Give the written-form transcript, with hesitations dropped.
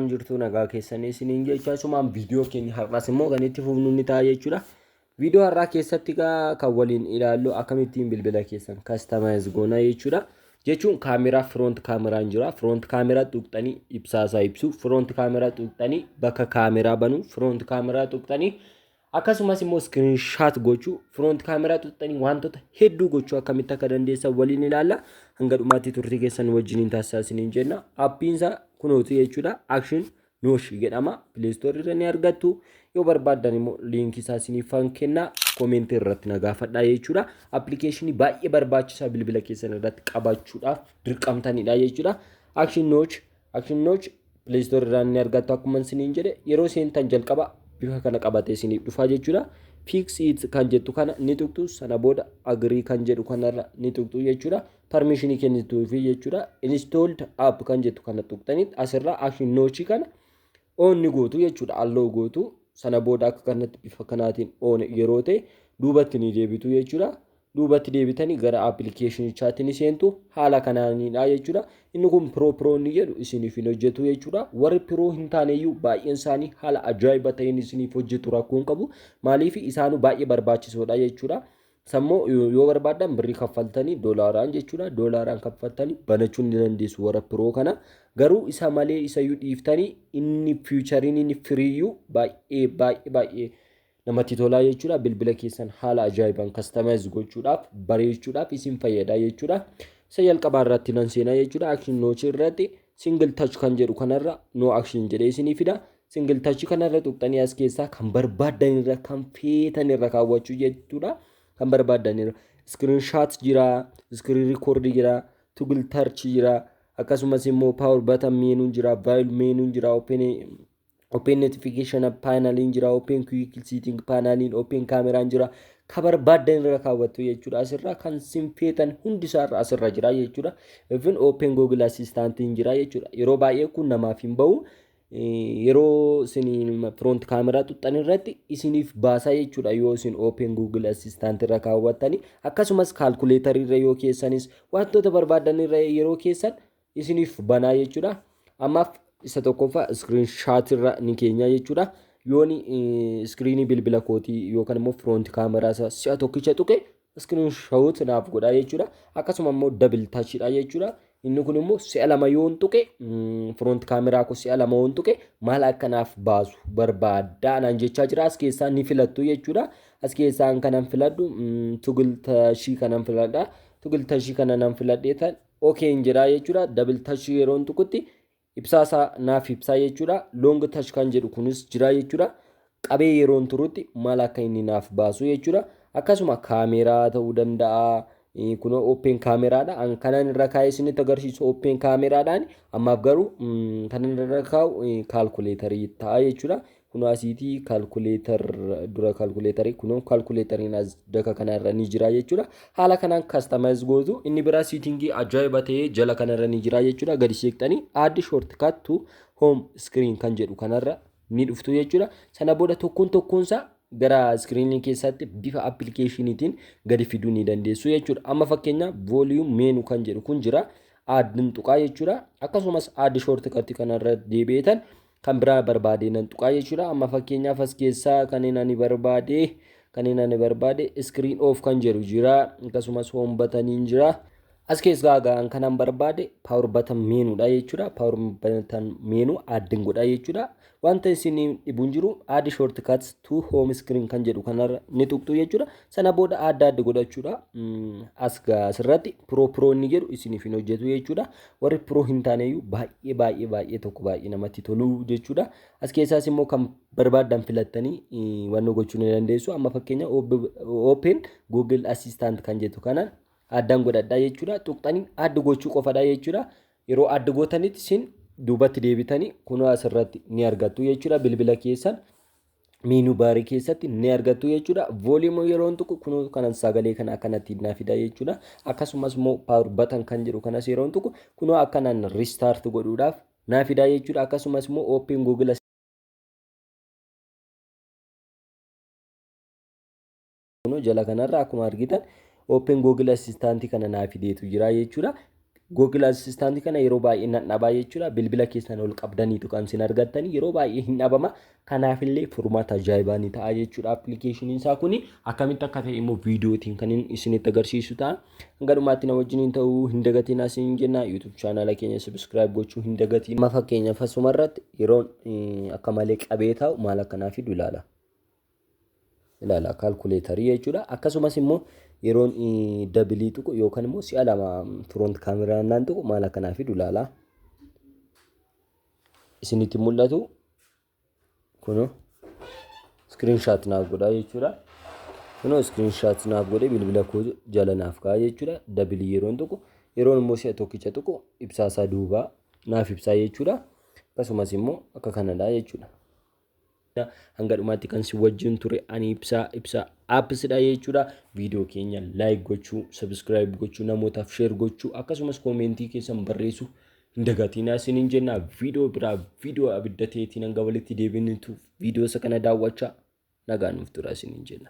jirtu nagaa keessanii isiniin jechaa sumaan viidiyoo keenya har'as immoo kan itti fufnu ni ta'a jechuudha. Viidiyoo har'aa keessatti kan waliin ilaallu akkamittiin bilbila keessan kastamayz goona jechuudha. Jechuun kaameraa front kaameraan jira. Front kaameraa tuqxanii ibsaasaa ibsu. Front kaameraa tuqxanii bakka kaameraa banuu. Front kaameraa tuqxanii akkasumas immoo screenshot gochuu. Front kaameraa tuqxanii wantoota hedduu gochuu akkamitti akka dandeessan waliin ilaalla. Hanga dhumaatti turtii keessan wajjiniin taasisaa isiniin jenna. Appiinsa kunuutu jechuudha. Action Nosh jedhama. Play Store irra ni argattu. Yoo barbaadan immoo linkii isaa isiniif kenna. Comment irratti na gaafadhaa jechuudha. Application baay'ee barbaachisaa bilbila keessan irratti qabachuudhaaf dirqamtanidha jechuudha. Action Nosh Play Store irra ni argattu akkuma isiniin jedhe yeroo seentan jalqaba bifa kana qabatee isiniif dhufa jechuudha. Fix it kan jettu kana ni tuqxu sana booda agree kan jedhu kanarra ni tuqxu jechuudha. Permission kennituufi jechuudha. Installed app kan jettu kana tuqxanii asirra Action Nosh kana on ni gootu jechuudha. Allow gootu sana booda akka kanatti bifa kanaatiin on yeroo ta'e duubatti ni deebitu jechuudha. Duubatti deebitanii gara application chaatiin seentu haala kanaanidha jechuudha. Inni kun pro ni jedhu isiniif hin hojjetu jechuudha. Warri pro hin taaneyyuu baay'een isaanii haala ajaa'iba ta'een isiniif hojjetu rakkoon qabu. Maaliif isaanu baay'ee barbaachisoodha jechuudha. Sammoo yoo barbaadan birrii kaffaltanii doolaaraan jechuudha. Doolaaraan kaffaltanii banachuu ni dandeessu warra pro kana. Garuu isa malee isa dhiiftanii inni fuuchariin inni firiyyuu baay'ee namatti tolaa jechuudha. Bilbila keessan haala ajaa'ibaan kastamayz gochuudhaaf bareechuudhaaf isin fayyada jechuudha. Isa jalqabaa irratti nan seenaa jechuudha. Action Nosh irratti single touch kan jedhu kanarra no action jedhee isinii fida. Single touch kanarra tuqxanii as keessaa kan barbaadan irra kan feetan irra kaawwachuu jechuudha. Kan barbaadan irra screenshot jira, screen record jira, toggle touch jira, akkasumas immoo power button menu jira, file menu jira, open notification panel jira, open quick setting panel, open camera jira. Kan barbaadan irra kaawwattu jechuudha. Asirra kan sinfeetan hundi isaa asirra jira jechuudha. Even open Google Assistant jira jechuudha. Yeroo baay'ee kun namaaf hin ba'u. Yeroo isin front camera tuxxan irratti isiniif baasaa jechuudha. Yoo isin open Google Assistant irra kaawwattanii akkasumas calculator irra yoo keessanis wantoota barbaadan irra yeroo keessan isiniif banaa jechuudha. Ammaaf isa tokkoffaa screenshot irra ni keenya jechuudha. Yooni screen bilbila kootii yookaan immoo front camera si'a tokkicha tuqe screenshot naaf godha jechuudha. Akkasuma immoo double touch dha jechuudha. Inni kun immoo si'a lama yoon tuqe front camera ko si'a lama yoon tuqe maal akkanaaf baasu barbaaddaa naan jechaa jira. As keessaa ni filattu jechuudha. As keessaan kanan filadhu toggle touch kanan filadha. Toggle touch kanan filadheetan okay jedha jechuudha. Double touch yeroon tuqutti ibsaasaa naaf ibsaa jechuudha. Long touch kan jedhu kunis jira jechuudha. Qabee yeroon turutti maal akka inni naaf baasu jechuudha. Akkasuma kaameraa ta'uu danda'a. Kuno open cameraadha. Kanan irra kaa'ee isinitti agarsiisu open cameraadhaan ammaaf garuu kanan irra kaa'u calculatorii ta'a jechuudha. Kuno asiitii calculator dura calculatorii kuno calculatoriin as daka kanarra ni jira jechuudha. Haala kanaan customize gootu inni biraa settingii ajaa'iba ta'ee jala kanarra ni jira jechuudha. Gadi seeqxanii add shortcut to home screen kan jedhu kanarra ni dhuftu jechuudha. Sana booda tokkoonsaa gara screen keessatti bifa application'itiin gadi fiduu ni dandeessu jechuudha. Amma fakkeenya volume menu kan jedhu kun jira. Addin tuqaa jechuudha. Akkasumas add shortcut kanarra deebi'eetan kan biraa barbaade nan tuqaa jechuudha. Amma fakkeenyaaf as keessaa kanneen ani barbaade screen off kan jedhu jira. Akkasumas home button jira. As keessaa kanan barbaade power button menu dha jechuudha. Power button menu addin godha jechuudha. Wanta isin dhibuun jiru add shortcuts to home screen kan jedhu kanarra ni tuqxu jechuudha. Sana booda adda godhachuudha. Asirratti pro ni jedhu isiniif hin hojjetu jechuudha. Warri pro hin taaneyyuu baay'ee tokko baay'ee namatti tolu jechuudha. As keessaas immoo kan barbaadan filattanii wanno gochuu ni dandeessu. Amma fakkeenya open Google Assistant kan jedhu kana addaan godhadhaa jechuudha. Tuqxanii adda gochuu qofadha jechuudha. Yeroo adda gootanitti isin duubatti deebitanii kunoo asirratti ni argattu jechuudha. Bilbila keessan menu bar keessatti ni argattu jechuudha. Volume yeroon tuqu kunoo kanan sagalee kana akkanatti naafida jechuudha. Akkasumas immoo power button kan jedhu kanas yeroon tuqu kunoo akkanaan restart godhuudhaaf naafida jechuudha. Akkasumas immoo open Google kunoo jala kanarra akkuma argitan open Google Assistant kana naafideetu jira jechuudha. Google Assistant kana yeroo baay'ee nan dhabaa jechuudha. Bilbila keessan ol qabdaniitu kan isin argattanii yeroo baay'ee hin dhabama. Kanaafillee furmaata ajaa'ibaa ni ta'a jechuudha. Appilikeeshiniin isaa kuni akkamitti akka ta'e immoo viidiyootiin kan isinitti agarsiisu ta'a. Hanga dhumaatti na wajjiniin ta'uu hin dagatiin asiin jenna. YouTube chaanala keenya subscribe gochuu hin dagatiin. Amma fakkeenyaaf asumarratti yeroon akka malee qabee taa'u maal akkanaa fidu ilaala. Ilaala kaalkuleetarii jechuudha. Akkasumas immoo yeroon dabilii tuqu yookaan immoo si'a lama front kaameraan naan tuqu maal akkanaa fidu ilaala. Isinitti mul'atu kuno screenshot naaf godha jechuudha. Kuno screenshot naaf godhe bilbila koo jala naaf kaa'e jechuudha. Dabilii yeroon tuqu yeroon immoo si'a tokkicha tuqu ibsaasaa duubaa naaf ibsaa jechuudha. Akkasumas immoo akka kanadha jechuudha. Hanga dhumaatti kan si wajjin ture ani ibsaa appsidha jechuudha. Viidiyoo keenya like gochuu, subscribe gochuu, namootaaf share gochuu akkasumas koomentii keessan barreessuu hin dagatiin isiniin jenna. Viidiyoo biraa viidiyoo abidda ta'eetiin hanga walitti deebinuuf viidiyoo isa kana daawwachaa nagaan nuuf tura isiniin jenna.